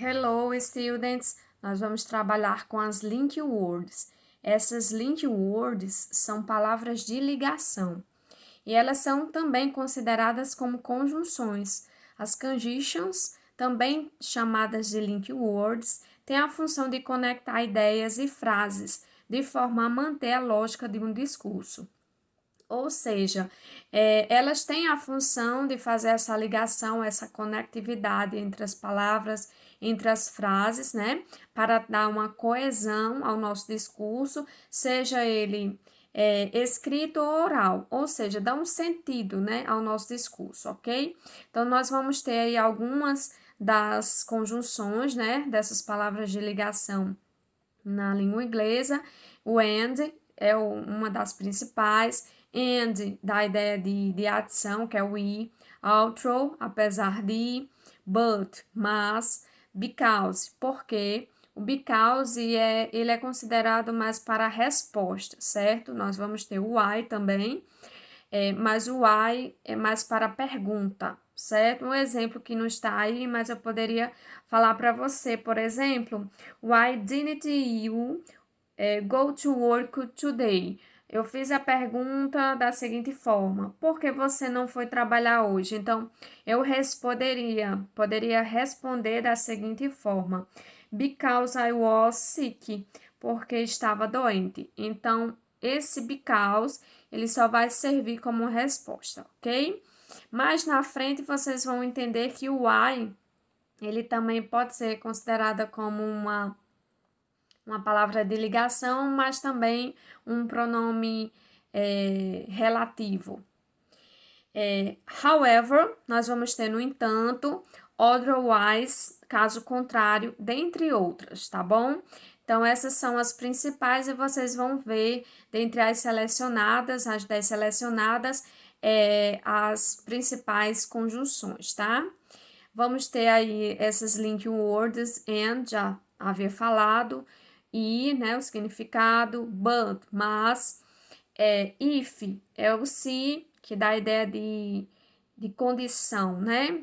Hello, students! Nós vamos trabalhar com as link words. Essas link words são palavras de ligação e elas são também consideradas como conjunções. As conjunctions, também chamadas de link words, têm a função de conectar ideias e frases de forma a manter a lógica de um discurso. Ou seja, elas têm a função de fazer essa ligação, essa conectividade entre as palavras, entre as frases, né? Para dar uma coesão ao nosso discurso, seja ele escrito ou oral, ou seja, dá um sentido, né, ao nosso discurso, ok? Então, nós vamos ter aí algumas das conjunções, né, dessas palavras de ligação na língua inglesa. O and é uma das principais. And dá a ideia de adição, que é o e. Outro, apesar de. But, mas. Because, porque. O because ele é considerado mais para a resposta, certo? Nós vamos ter o why também, mas o why é mais para a pergunta, certo? Um exemplo que não está aí, mas eu poderia falar para você, por exemplo, why didn't you go to work today? Eu fiz a pergunta da seguinte forma: por que você não foi trabalhar hoje? Então, poderia responder da seguinte forma: because I was sick, porque estava doente. Então, esse because, ele só vai servir como resposta, ok? Mais na frente vocês vão entender que o why, ele também pode ser considerada como uma palavra de ligação, mas também um pronome relativo. However, nós vamos ter, no entanto, otherwise, caso contrário, dentre outras, tá bom? Então, essas são as principais e vocês vão ver, dentre as selecionadas, as 10 selecionadas, as principais conjunções, tá? Vamos ter aí essas link words and, já havia falado, e, né, o significado, but, mas, if é o se, que dá a ideia de condição, né?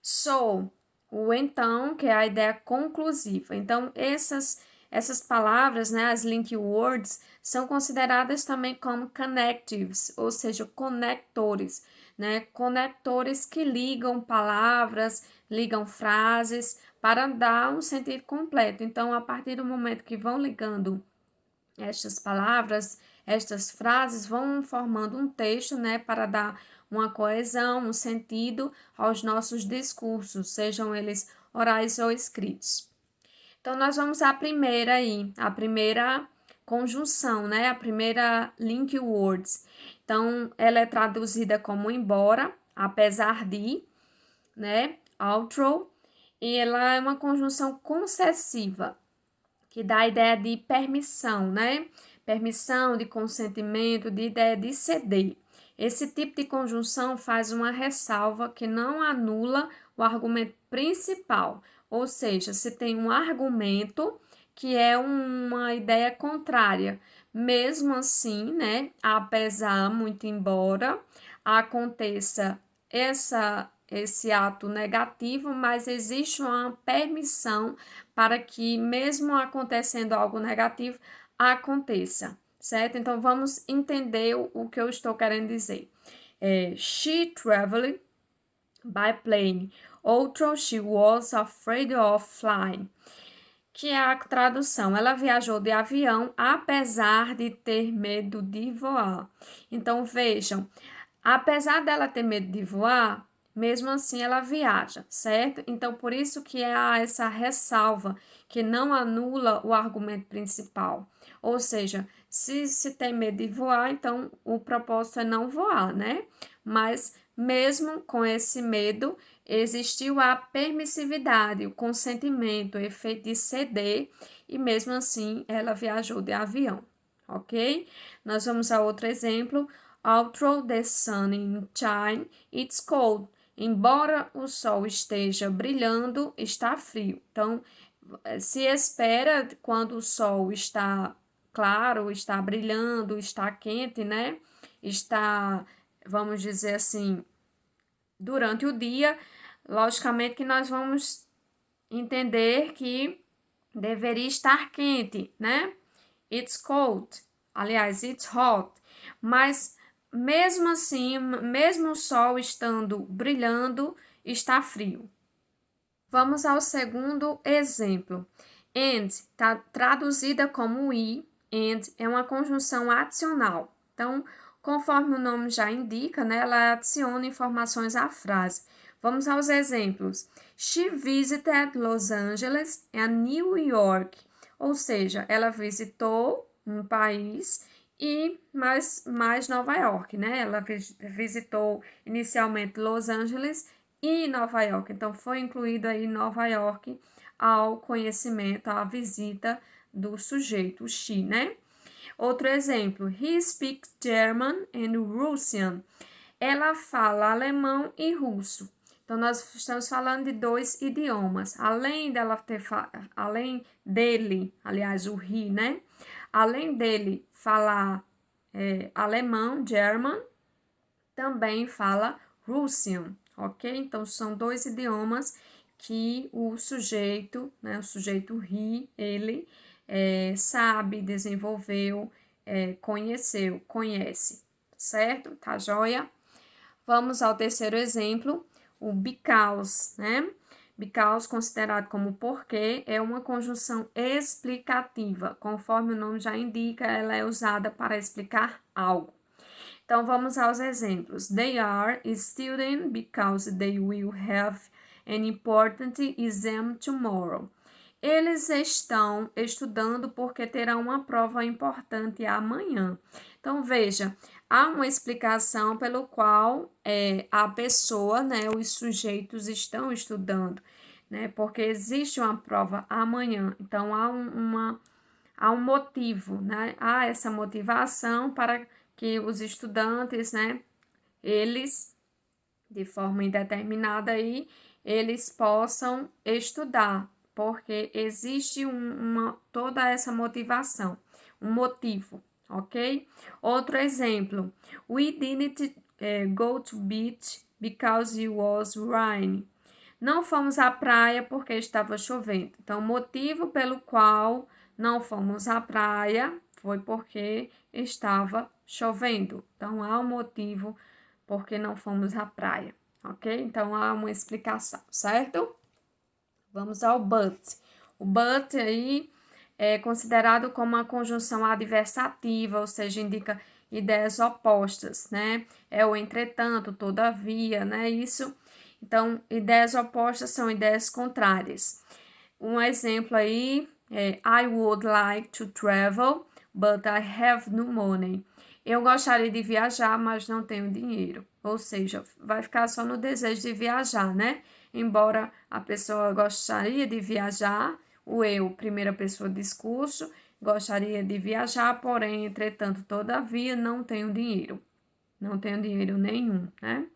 So, o então, que é a ideia conclusiva. Então, essas palavras, né, as link words, são consideradas também como connectives, ou seja, conectores, né? Conectores que ligam palavras, ligam frases para dar um sentido completo. Então, a partir do momento que vão ligando estas palavras, estas frases vão formando um texto, né, para dar uma coesão, um sentido aos nossos discursos, sejam eles orais ou escritos. Então, nós vamos à primeira aí, a primeira conjunção, né, a primeira link words. Então, ela é traduzida como embora, apesar de, né, although, e ela é uma conjunção concessiva, que dá a ideia de permissão, né? Permissão, de consentimento, de ideia de ceder. Esse tipo de conjunção faz uma ressalva que não anula o argumento principal, ou seja, se tem um argumento que é uma ideia contrária, mesmo assim, né, apesar, muito embora aconteça esse ato negativo, mas existe uma permissão para que, mesmo acontecendo algo negativo, aconteça, certo? Então, vamos entender o que eu estou querendo dizer. She traveled by plane, although she was afraid of flying, que é a tradução. Ela viajou de avião, apesar de ter medo de voar. Então, vejam, apesar dela ter medo de voar, mesmo assim ela viaja, certo? Então, por isso que há essa ressalva, que não anula o argumento principal. Ou seja, se tem medo de voar, então o propósito é não voar, né? Mas mesmo com esse medo, existiu a permissividade, o consentimento, o efeito de ceder, e mesmo assim ela viajou de avião, ok? Nós vamos a outro exemplo. Although the sun shine, it's cold. Embora o sol esteja brilhando, está frio. Então, se espera quando o sol está claro, está brilhando, está quente, né? Está, vamos dizer assim, durante o dia, logicamente que nós vamos entender que deveria estar quente, né? It's cold. Aliás, it's hot. Mas mesmo assim, mesmo o sol estando brilhando, está frio. Vamos ao segundo exemplo. And está traduzida como e. And é uma conjunção adicional. Então, conforme o nome já indica, né, ela adiciona informações à frase. Vamos aos exemplos. She visited Los Angeles and New York. Ou seja, ela visitou um país e mais Nova York, né? Ela visitou inicialmente Los Angeles e Nova York. Então, foi incluído aí Nova York ao conhecimento, à visita do sujeito, o she, né? Outro exemplo, he speaks German and Russian. Ela fala alemão e russo. Então, nós estamos falando de dois idiomas. Além dele, aliás, o he, né? Além dele falar alemão, German, também fala Russian, ok? Então, são dois idiomas que o sujeito, né? O sujeito he, ele sabe, desenvolveu, conheceu, conhece, certo? Tá joia? Vamos ao terceiro exemplo, o because, né? Because, considerado como porque, é uma conjunção explicativa. Conforme o nome já indica, ela é usada para explicar algo. Então, vamos aos exemplos. They are studying because they will have an important exam tomorrow. Eles estão estudando porque terão uma prova importante amanhã. Então, veja, há uma explicação pelo qual a pessoa, né, os sujeitos estão estudando, né, porque existe uma prova amanhã. Então, há um motivo, né, há essa motivação para que os estudantes, né, eles, de forma indeterminada aí, eles possam estudar, porque existe toda essa motivação, um motivo, ok? Outro exemplo, we didn't go to beach because it was raining. Não fomos à praia porque estava chovendo. Então, o motivo pelo qual não fomos à praia foi porque estava chovendo. Então, há um motivo porque não fomos à praia, ok? Então, há uma explicação, certo? Vamos ao but. O but aí é considerado como uma conjunção adversativa, ou seja, indica ideias opostas, né? É o entretanto, todavia, né? Isso. Então, ideias opostas são ideias contrárias. Um exemplo aí é I would like to travel, but I have no money. Eu gostaria de viajar, mas não tenho dinheiro. Ou seja, vai ficar só no desejo de viajar, né? Embora a pessoa gostaria de viajar, o eu, primeira pessoa discurso, gostaria de viajar, porém, entretanto, todavia, não tenho dinheiro. Não tenho dinheiro nenhum, né?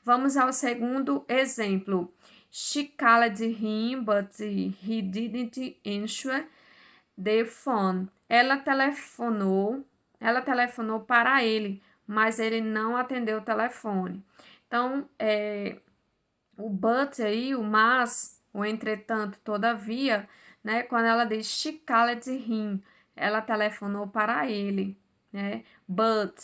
Vamos ao segundo exemplo. She called him, but he didn't answer the phone. Ela telefonou para ele, mas ele não atendeu o telefone. Então, o but aí, o mas, o entretanto, todavia, né? Quando ela diz she called him, ela telefonou para ele, né? But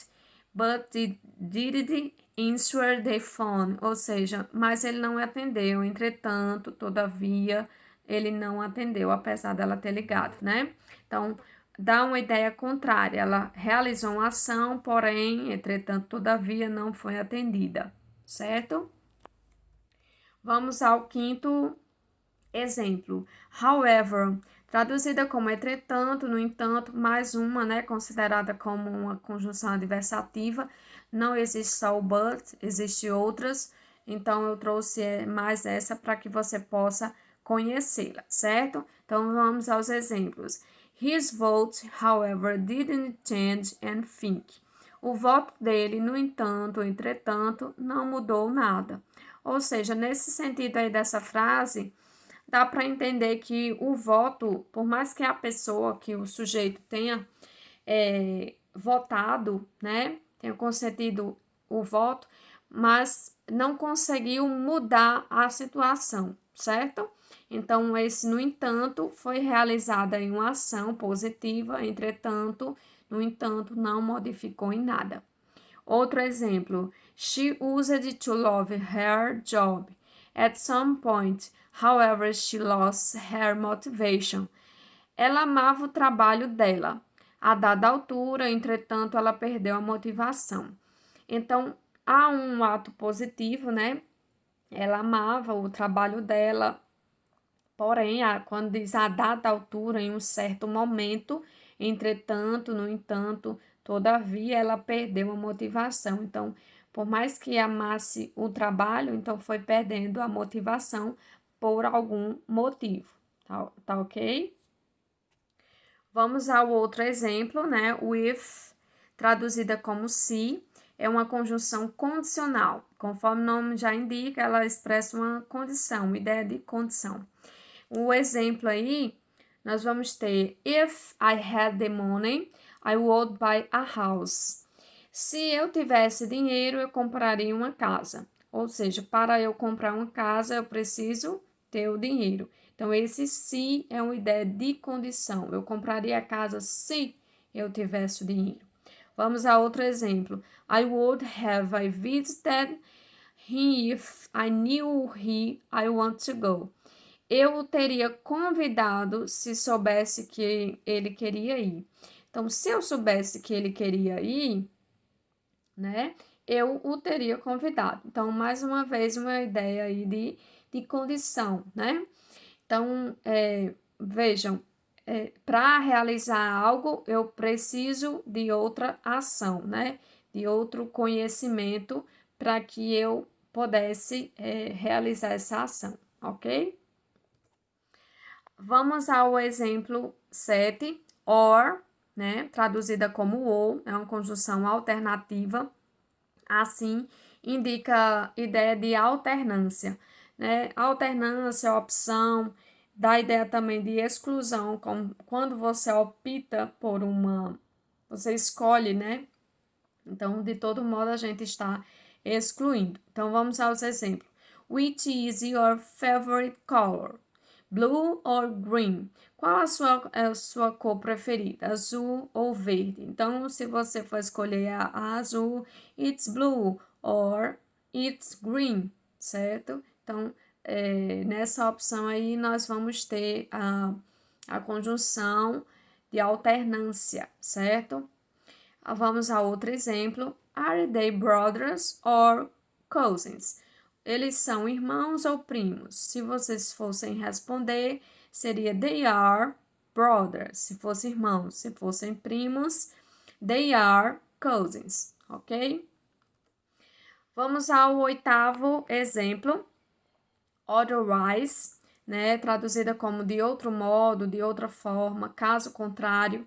it didn't answer the phone, ou seja, mas ele não atendeu, entretanto, todavia, ele não atendeu, apesar dela ter ligado, né? Então, dá uma ideia contrária, ela realizou uma ação, porém, entretanto, todavia, não foi atendida, certo? Vamos ao quinto exemplo. However, traduzida como entretanto, no entanto, mais uma, né, considerada como uma conjunção adversativa. Não existe só o but, existe outras. Então, eu trouxe mais essa para que você possa conhecê-la, certo? Então, vamos aos exemplos. His vote, however, didn't change and think. O voto dele, no entanto, entretanto, não mudou nada. Ou seja, nesse sentido aí dessa frase, dá para entender que o voto, por mais que a pessoa, que o sujeito tenha votado, né, tenha concedido o voto, mas não conseguiu mudar a situação, certo? Então, esse, no entanto, foi realizada em uma ação positiva, entretanto, no entanto, não modificou em nada. Outro exemplo, she used to love her job. At some point, however, she lost her motivation. Ela amava o trabalho dela. A dada altura, entretanto, ela perdeu a motivação. Então, há um ato positivo, né? Ela amava o trabalho dela, porém, quando diz a dada altura, em um certo momento, entretanto, no entanto, todavia, ela perdeu a motivação. Então, por mais que amasse o trabalho, então foi perdendo a motivação por algum motivo. Tá ok? Vamos ao outro exemplo, né? With, traduzida como se, é uma conjunção condicional. Conforme o nome já indica, ela expressa uma condição, uma ideia de condição. O exemplo aí, nós vamos ter: If I had the money, I would buy a house. Se eu tivesse dinheiro, eu compraria uma casa. Ou seja, para eu comprar uma casa, eu preciso ter o dinheiro. Então, esse se é uma ideia de condição. Eu compraria a casa se eu tivesse o dinheiro. Vamos a outro exemplo. I would have visited him if I knew I want to go. Eu o teria convidado se soubesse que ele queria ir. Então, se eu soubesse que ele queria ir, né, eu o teria convidado. Então, mais uma vez, uma ideia aí de condição, né? Então, vejam, para realizar algo, eu preciso de outra ação, né? De outro conhecimento para que eu pudesse realizar essa ação, ok? Vamos ao exemplo 7, or, né? Traduzida como ou, é uma conjunção alternativa. Assim, indica ideia de alternância, né? Alternância, opção, dá ideia também de exclusão, como quando você opta por uma, você escolhe, né? Então, de todo modo, a gente está excluindo. Então, vamos aos exemplos. Which is your favorite color? Blue or green? Qual a sua cor preferida? Azul ou verde? Então, se você for escolher a azul, it's blue or it's green, certo? Então, nessa opção aí, nós vamos ter a conjunção de alternância, certo? Vamos a outro exemplo. Are they brothers or cousins? Eles são irmãos ou primos? Se vocês fossem responder, seria they are brothers, se fossem irmãos. Se fossem primos, they are cousins, ok? Vamos ao oitavo exemplo. Otherwise, né? Traduzida como de outro modo, de outra forma, caso contrário.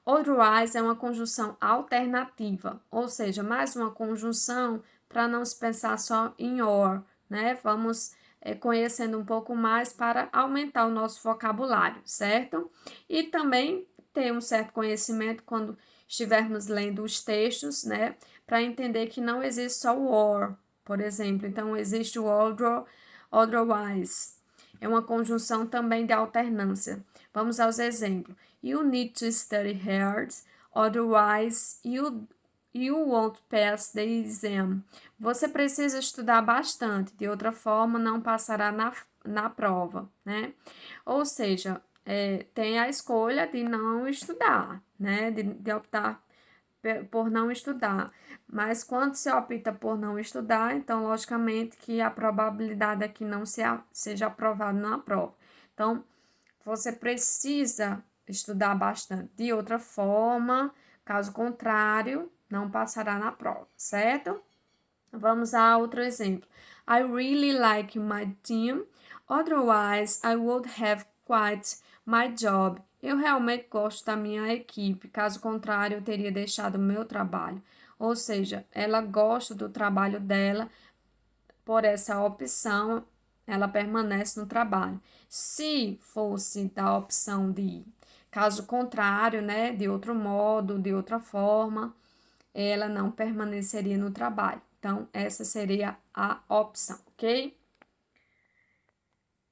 Otherwise é uma conjunção alternativa, ou seja, mais uma conjunção para não se pensar só em or, né? Vamos conhecendo um pouco mais para aumentar o nosso vocabulário, certo? E também ter um certo conhecimento quando estivermos lendo os textos, né? Para entender que não existe só o or, por exemplo. Então, existe o otherwise. É uma conjunção também de alternância. Vamos aos exemplos. You need to study hard, otherwise you won't pass the exam. Você precisa estudar bastante, de outra forma não passará na prova, né? Ou seja, tem a escolha de não estudar, né? De optar por não estudar. Mas quando se opta por não estudar, então, logicamente, que a probabilidade é que não seja aprovado na prova. Então, você precisa estudar bastante. De outra forma, caso contrário, não passará na prova, certo? Vamos a outro exemplo. I really like my team, otherwise I would have quit my job. Eu realmente gosto da minha equipe, caso contrário, eu teria deixado o meu trabalho. Ou seja, ela gosta do trabalho dela, por essa opção, ela permanece no trabalho. Se fosse da opção de caso contrário, né, de outro modo, de outra forma, ela não permaneceria no trabalho. Então, essa seria a opção, ok?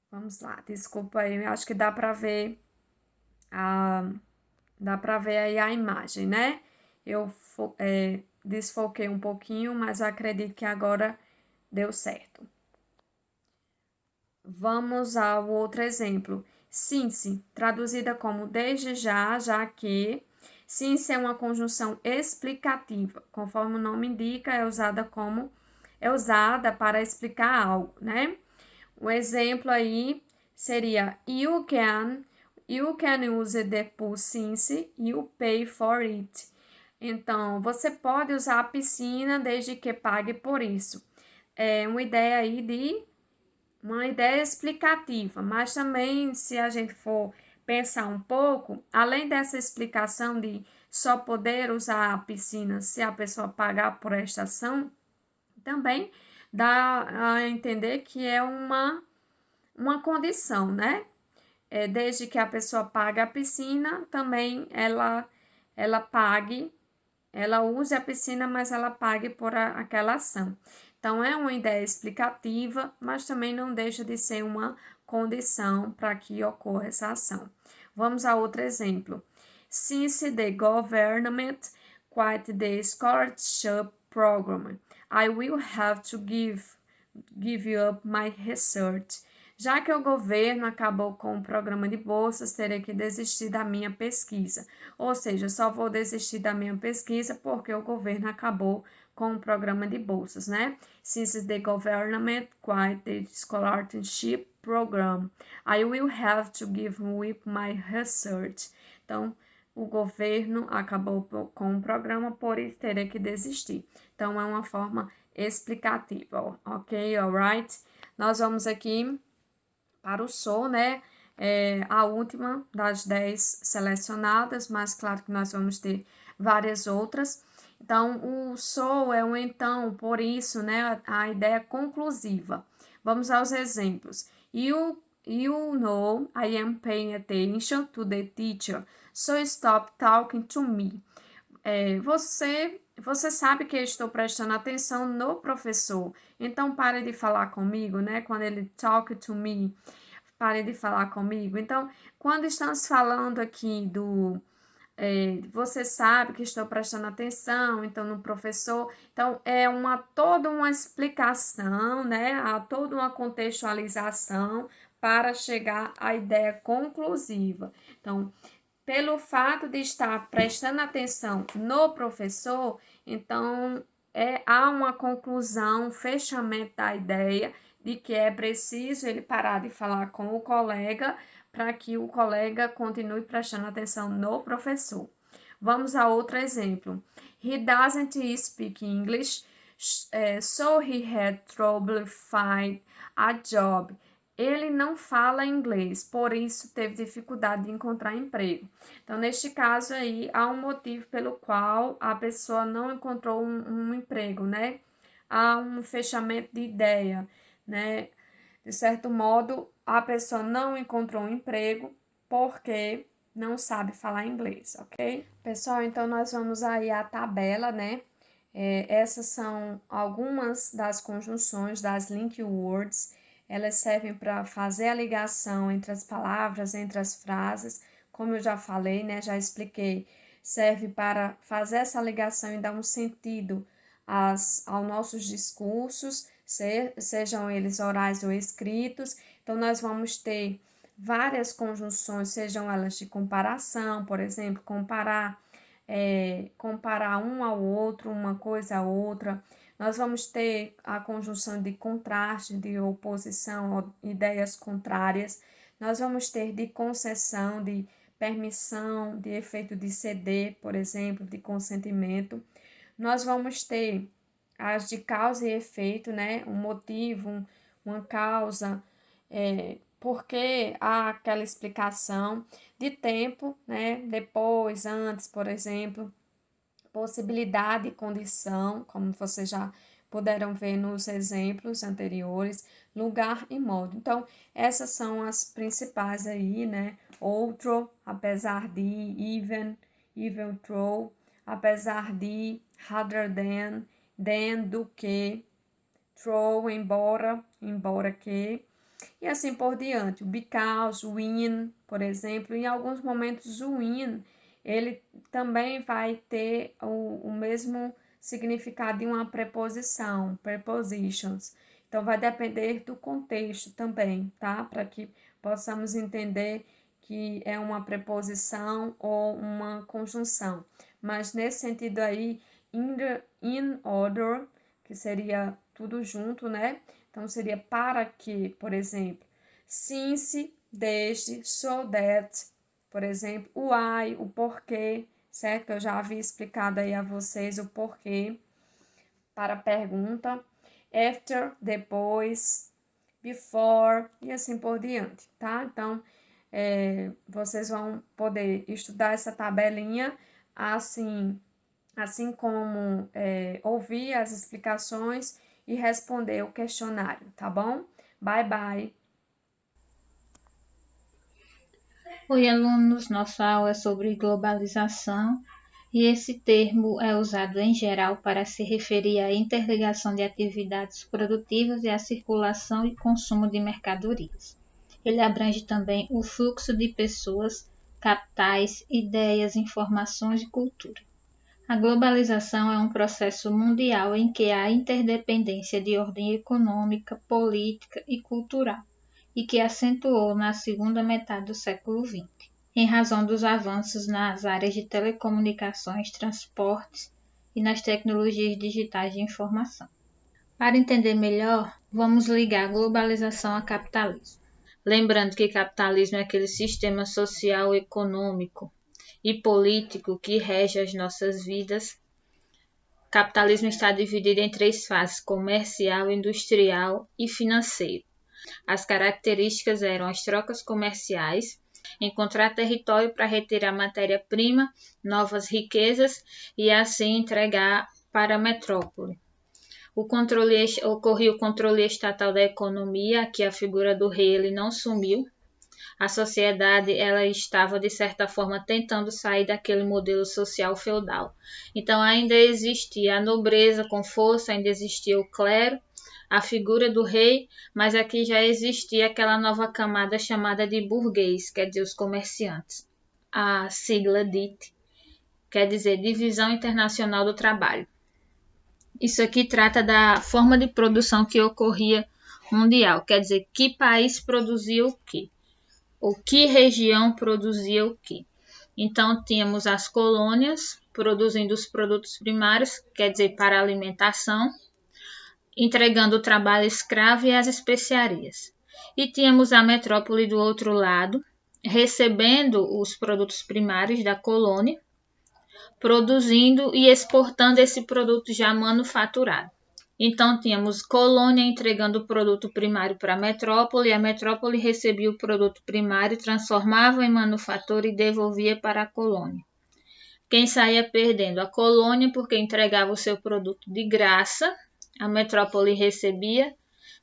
Vamos lá, desculpa aí, acho que dá para ver a, dá para ver aí a imagem, né? Eu desfoquei um pouquinho, mas acredito que agora deu certo. Vamos ao outro exemplo. Since, traduzida como desde já, já que. Since é uma conjunção explicativa, conforme o nome indica, é usada para explicar algo, né? O exemplo aí seria you can use the pool since you pay for it. Então, você pode usar a piscina desde que pague por isso. É uma ideia aí de uma ideia explicativa, mas também se a gente for pensar um pouco, além dessa explicação de só poder usar a piscina se a pessoa pagar por esta ação, também dá a entender que é uma condição, né? Desde que a pessoa pague a piscina, também ela pague, ela use a piscina, mas ela pague por aquela ação. Então, é uma ideia explicativa, mas também não deixa de ser uma condição para que ocorra essa ação. Vamos a outro exemplo. Since the government quit the scholarship program, I will have to give up my research. Já que o governo acabou com o programa de bolsas, terei que desistir da minha pesquisa. Ou seja, só vou desistir da minha pesquisa porque o governo acabou com o programa de bolsas, né? Since the government quit the scholarship program, I will have to give up my research. Então, o governo acabou com o programa, por isso terei que desistir. Então, é uma forma explicativa, ok? Alright? Nós vamos aqui para o Sou, né? A última das 10 selecionadas, mas claro que nós vamos ter várias outras. Então, o Sou é um então, por isso, né? A ideia conclusiva. Vamos aos exemplos. You know I am paying attention to the teacher, so stop talking to me. Você sabe que eu estou prestando atenção no professor, então pare de falar comigo, né? Quando ele talk to me, pare de falar comigo. Então, quando estamos falando aqui você sabe que estou prestando atenção, então no professor, então é toda uma explicação, né? Há toda uma contextualização para chegar à ideia conclusiva. Então, pelo fato de estar prestando atenção no professor, então há uma conclusão, um fechamento da ideia de que é preciso ele parar de falar com o colega para que o colega continue prestando atenção no professor. Vamos a outro exemplo. He doesn't speak English, so he had trouble finding a job. Ele não fala inglês, por isso teve dificuldade de encontrar emprego. Então, neste caso aí, há um motivo pelo qual a pessoa não encontrou um emprego, né? Há um fechamento de ideia, né? De certo modo, a pessoa não encontrou um emprego porque não sabe falar inglês, ok? Pessoal, então nós vamos aí à tabela, né? Essas são algumas das conjunções das link words. Elas servem para fazer a ligação entre as palavras, entre as frases, como eu já falei, né? Já expliquei. Serve para fazer essa ligação e dar um sentido aos nossos discursos, sejam eles orais ou escritos. Então, nós vamos ter várias conjunções, sejam elas de comparação, por exemplo, comparar um ao outro, uma coisa a outra. Nós vamos ter a conjunção de contraste, de oposição, ideias contrárias. Nós vamos ter de concessão, de permissão, de efeito de ceder, por exemplo, de consentimento. Nós vamos ter as de causa e efeito, né? Um motivo, uma causa, porque há aquela explicação de tempo, né? Depois, antes, por exemplo, possibilidade e condição, como vocês já puderam ver nos exemplos anteriores, lugar e modo. Então, essas são as principais aí, né? Outro, apesar de, even though, apesar de, rather than do que, throw, embora que, E assim por diante. O because, o when, por exemplo, em alguns momentos o when, ele também vai ter o mesmo significado de uma preposição, prepositions. Então, vai depender do contexto também, tá? Para que possamos entender que é uma preposição ou uma conjunção. Mas nesse sentido aí, in order, que seria tudo junto, né? Então, seria para que, por exemplo, since, desde, so that, por exemplo, o why, o porquê, certo? Eu já havia explicado aí a vocês o porquê para a pergunta, after, depois, before e assim por diante, tá? Então, vocês vão poder estudar essa tabelinha assim como ouvir as explicações e responder o questionário, tá bom? Bye, bye! Oi, alunos, nossa aula é sobre globalização e esse termo é usado em geral para se referir à interligação de atividades produtivas e à circulação e consumo de mercadorias. Ele abrange também o fluxo de pessoas, capitais, ideias, informações e cultura. A globalização é um processo mundial em que há interdependência de ordem econômica, política e cultural, e que acentuou na segunda metade do século XX, em razão dos avanços nas áreas de telecomunicações, transportes e nas tecnologias digitais de informação. Para entender melhor, vamos ligar a globalização a capitalismo. Lembrando que capitalismo é aquele sistema social, econômico e político que rege as nossas vidas. O capitalismo está dividido em 3 fases: comercial, industrial e financeiro. As características eram as trocas comerciais, encontrar território para retirar matéria-prima, novas riquezas e assim entregar para a metrópole. Ocorria o controle estatal da economia, que a figura do rei ele não sumiu. A sociedade ela estava, de certa forma, tentando sair daquele modelo social feudal. Então, ainda existia a nobreza com força, ainda existia o clero, a figura do rei, mas aqui já existia aquela nova camada chamada de burguês, quer dizer, os comerciantes. A sigla DIT quer dizer Divisão Internacional do Trabalho. Isso aqui trata da forma de produção que ocorria mundial, quer dizer, que país produzia o quê? Ou que região produzia o quê? Então, tínhamos as colônias produzindo os produtos primários, quer dizer, para alimentação, entregando o trabalho escravo e as especiarias. E tínhamos a metrópole do outro lado, recebendo os produtos primários da colônia, produzindo e exportando esse produto já manufaturado. Então, tínhamos colônia entregando o produto primário para a metrópole recebia o produto primário, transformava em manufatura e devolvia para a colônia. Quem saía perdendo? A colônia, porque entregava o seu produto de graça, a metrópole recebia,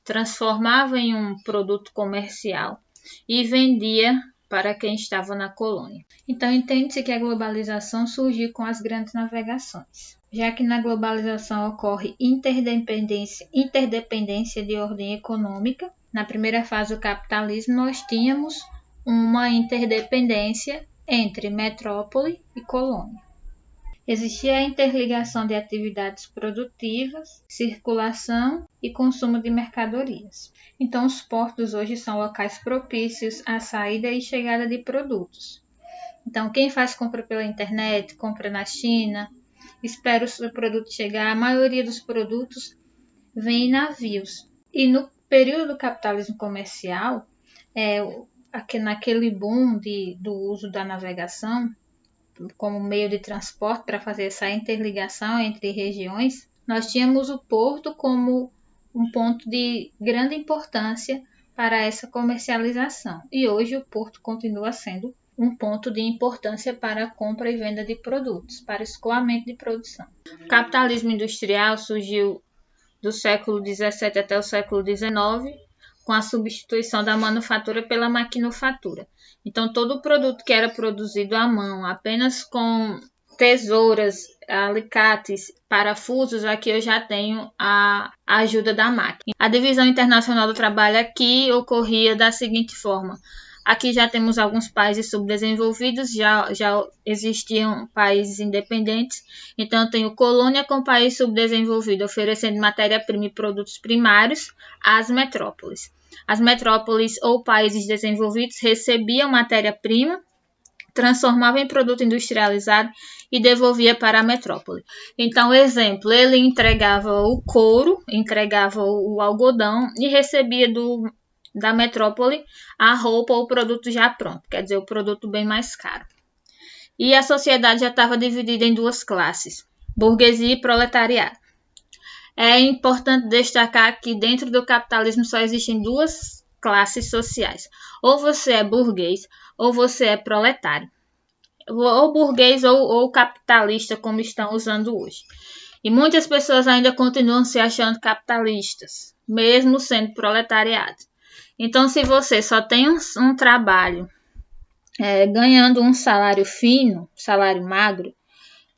transformava em um produto comercial e vendia para quem estava na colônia. Então, entende-se que a globalização surgiu com as grandes navegações, já que na globalização ocorre interdependência de ordem econômica. Na primeira fase do capitalismo, nós tínhamos uma interdependência entre metrópole e colônia. Existia a interligação de atividades produtivas, circulação e consumo de mercadorias. Então, os portos hoje são locais propícios à saída e chegada de produtos. Então, quem faz compra pela internet, compra na China, espera o seu produto chegar. A maioria dos produtos vem em navios. E no período do capitalismo comercial, naquele boom do uso da navegação como meio de transporte para fazer essa interligação entre regiões, nós tínhamos o porto como um ponto de grande importância para essa comercialização. E hoje o porto continua sendo um ponto de importância para a compra e venda de produtos, para escoamento de produção. O capitalismo industrial surgiu do século XVII até o século XIX, com a substituição da manufatura pela maquinofatura. Então, todo o produto que era produzido à mão, apenas com tesouras, alicates, parafusos, aqui eu já tenho a ajuda da máquina. A divisão internacional do trabalho aqui ocorria da seguinte forma. Aqui já temos alguns países subdesenvolvidos, já existiam países independentes. Então, eu tenho colônia com país subdesenvolvido, oferecendo matéria-prima e produtos primários às metrópoles. As metrópoles ou países desenvolvidos recebiam matéria-prima, transformava em produto industrializado e devolvia para a metrópole. Então, exemplo, ele entregava o couro, entregava o algodão e recebia da metrópole a roupa ou o produto já pronto, quer dizer, o produto bem mais caro. E a sociedade já estava dividida em duas classes, burguesia e proletariado. É importante destacar que dentro do capitalismo só existem duas classes sociais. Ou você é burguês ou você é proletário. Ou burguês ou capitalista, como estão usando hoje. E muitas pessoas ainda continuam se achando capitalistas, mesmo sendo proletariado. Então, se você só tem um trabalho ganhando um salário fino, salário magro,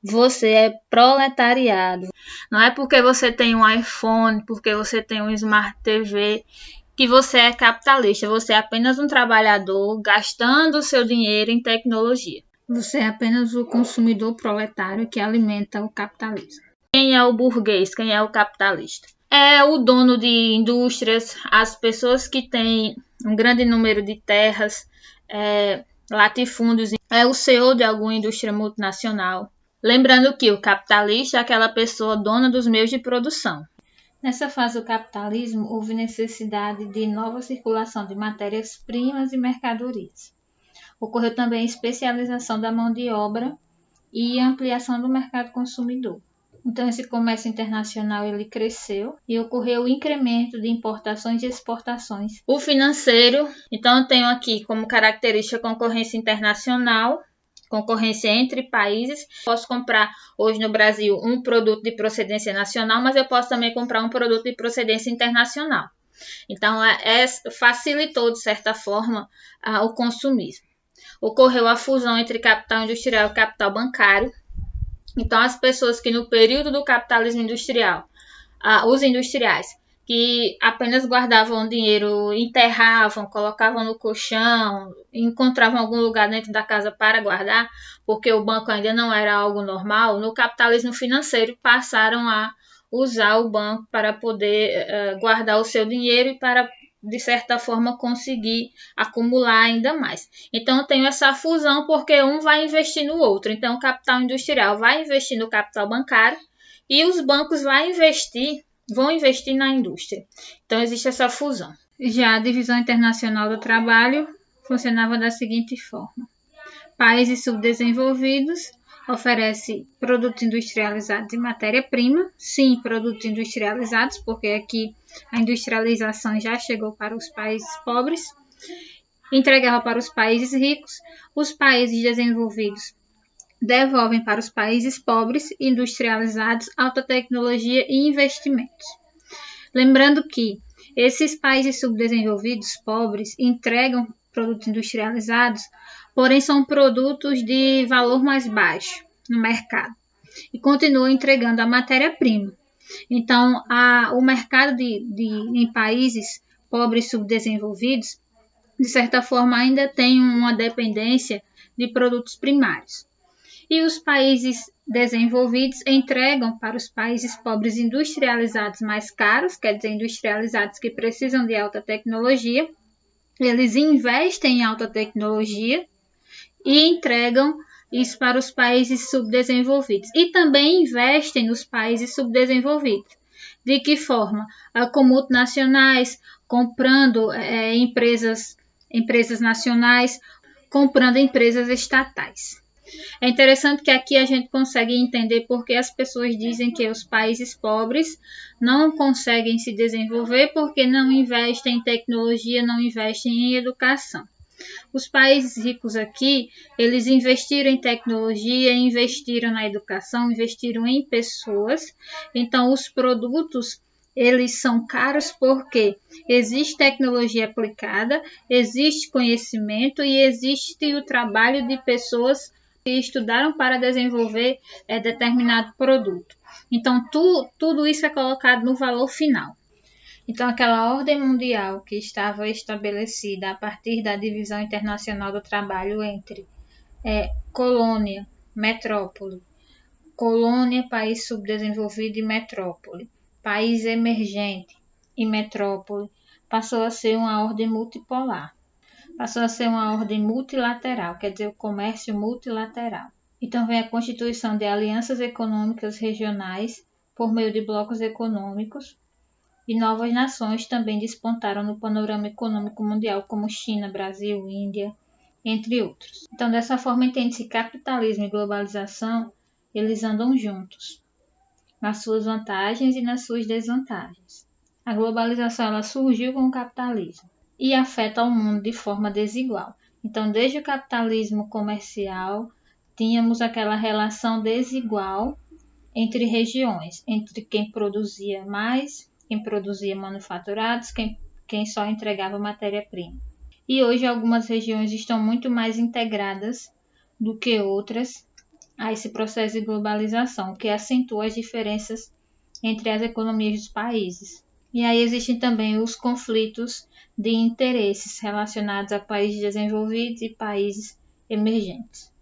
você é proletariado. Não é porque você tem um iPhone, porque você tem um Smart TV, que você é capitalista. Você é apenas um trabalhador gastando o seu dinheiro em tecnologia. Você é apenas o consumidor proletário que alimenta o capitalismo. Quem é o burguês? Quem é o capitalista? É o dono de indústrias, as pessoas que têm um grande número de terras, latifúndios, é o CEO de alguma indústria multinacional. Lembrando que o capitalista é aquela pessoa dona dos meios de produção. Nessa fase do capitalismo, houve necessidade de nova circulação de matérias-primas e mercadorias. Ocorreu também a especialização da mão de obra e a ampliação do mercado consumidor. Então, esse comércio internacional ele cresceu e ocorreu o incremento de importações e exportações. O financeiro, então eu tenho aqui como característica concorrência internacional, concorrência entre países. Posso comprar hoje no Brasil um produto de procedência nacional, mas eu posso também comprar um produto de procedência internacional. Então, facilitou, de certa forma, o consumismo. Ocorreu a fusão entre capital industrial e capital bancário. Então, as pessoas que no período do capitalismo industrial, os industriais, que apenas guardavam dinheiro, enterravam, colocavam no colchão, encontravam algum lugar dentro da casa para guardar, porque o banco ainda não era algo normal, no capitalismo financeiro passaram a usar o banco para poder guardar o seu dinheiro e para, de certa forma, conseguir acumular ainda mais. Então, eu tenho essa fusão porque um vai investir no outro. Então, o capital industrial vai investir no capital bancário e os bancos vão investir na indústria. Então, existe essa fusão. Já a divisão internacional do trabalho funcionava da seguinte forma. Países subdesenvolvidos oferecem produtos industrializados e matéria-prima. Sim, produtos industrializados, porque aqui a industrialização já chegou para os países pobres. Entregava para os países ricos. Os países desenvolvidos devolvem para os países pobres, industrializados, alta tecnologia e investimentos. Lembrando que esses países subdesenvolvidos, pobres, entregam produtos industrializados, porém são produtos de valor mais baixo no mercado e continuam entregando a matéria-prima. Então, o mercado em países pobres subdesenvolvidos, de certa forma, ainda tem uma dependência de produtos primários. E os países desenvolvidos entregam para os países pobres industrializados mais caros, quer dizer, industrializados que precisam de alta tecnologia. Eles investem em alta tecnologia e entregam isso para os países subdesenvolvidos. E também investem nos países subdesenvolvidos. De que forma? Com multinacionais, comprando empresas nacionais, comprando empresas estatais. É interessante que aqui a gente consegue entender porque as pessoas dizem que os países pobres não conseguem se desenvolver porque não investem em tecnologia, não investem em educação. Os países ricos aqui, eles investiram em tecnologia, investiram na educação, investiram em pessoas. Então, os produtos, eles são caros porque existe tecnologia aplicada, existe conhecimento e existe o trabalho de pessoas e estudaram para desenvolver determinado produto. Então, tudo isso é colocado no valor final. Então, aquela ordem mundial que estava estabelecida a partir da divisão internacional do trabalho entre colônia, metrópole, colônia, país subdesenvolvido e metrópole, país emergente e metrópole, passou a ser uma ordem multipolar. Passou a ser uma ordem multilateral, quer dizer, o comércio multilateral. Então vem a constituição de alianças econômicas regionais por meio de blocos econômicos, e novas nações também despontaram no panorama econômico mundial, como China, Brasil, Índia, entre outros. Então, dessa forma, entende-se capitalismo e globalização, eles andam juntos, nas suas vantagens e nas suas desvantagens. A globalização ela surgiu com o capitalismo e afeta o mundo de forma desigual. Então, desde o capitalismo comercial, tínhamos aquela relação desigual entre regiões, entre quem produzia mais, quem produzia manufaturados, quem só entregava matéria-prima. E hoje algumas regiões estão muito mais integradas do que outras a esse processo de globalização, que acentua as diferenças entre as economias dos países. E aí existem também os conflitos de interesses relacionados a países desenvolvidos e países emergentes.